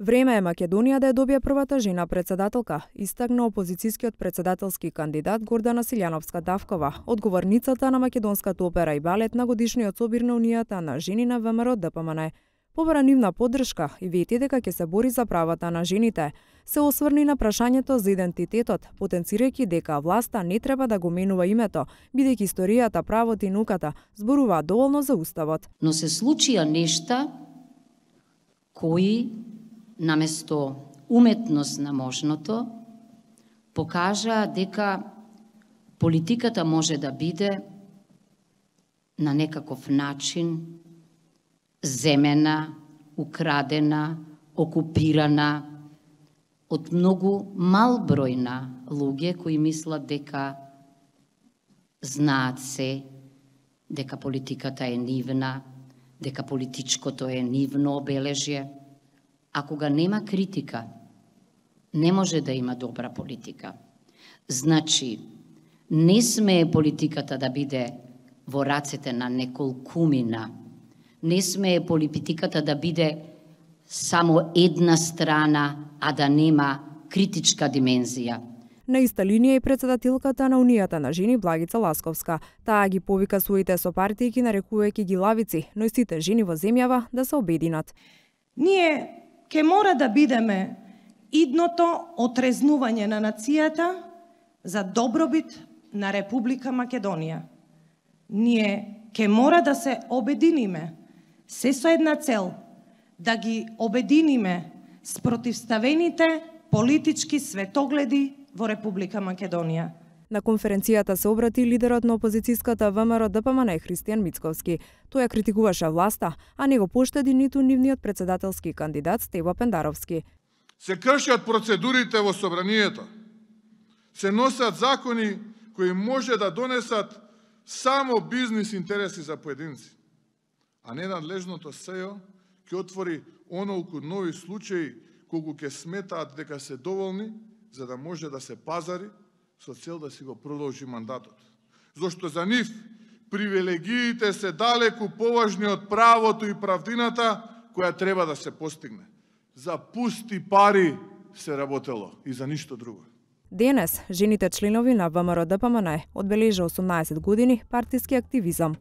Време е Македонија да ја добие првата жена председателка, истакна опозицијскиот председателски кандидат Гордана Силјановска-Давкова, одговорницата на Македонската опера и балет на годишниот собир на Унијата на жени на ВМРО ДПМН. Побара нивна поддршка и вети дека ќе се бори за правата на жените. Се осврни на прашањето за идентитетот, потенцирајќи дека власта не треба да го менува името, бидејќи историјата, правот и науката зборуваат доволно за уставот. Но се случија нешта кои наместо уметност на можното, покажа дека политиката може да биде на некаков начин земена, украдена, окупирана од многу мал број на луѓе кои мислат дека знаат се, дека политиката е нивна, дека политичкото е нивно обележје. А кога нема критика, не може да има добра политика. Значи, не смее политиката да биде во рацете на неколкумина, не смее политиката да биде само една страна, а да нема критичка димензија. На иста линија и председателката на Унијата на жени Благица Ласковска. Таа ги повика своите сопартијки нарекувајќи ги лавици, но и сите жени во земјава да се обединат. Ние ке мора да бидеме идното отрезнување на нацијата за добробит на Република Македонија. Ние ке мора да се обединиме се со една цел, да ги обединиме спротивставените политички светогледи во Република Македонија. На конференцијата се обрати лидерот на опозицијската ВМРО ДПМН Христијан Мицковски. Тој ја критикуваше власта, а не го поштеди ниту нивниот председателски кандидат Стево Пендаровски. Се кршат процедурите во собранието. Се носат закони кои може да донесат само бизнис интереси за поединци. А ненадлежното СЕО ќе отвори онолку нови случаи колку ќе сметаат дека се доволни за да може да се пазари со цел да си го продолжи мандатот. Зошто за нив привилегиите се далеку поважни од правото и правдината која треба да се постигне. За пусти пари се работело и за ништо друго. Денес, жените членови на ВМРО ДПМН одбележа 18 години партиски активизам.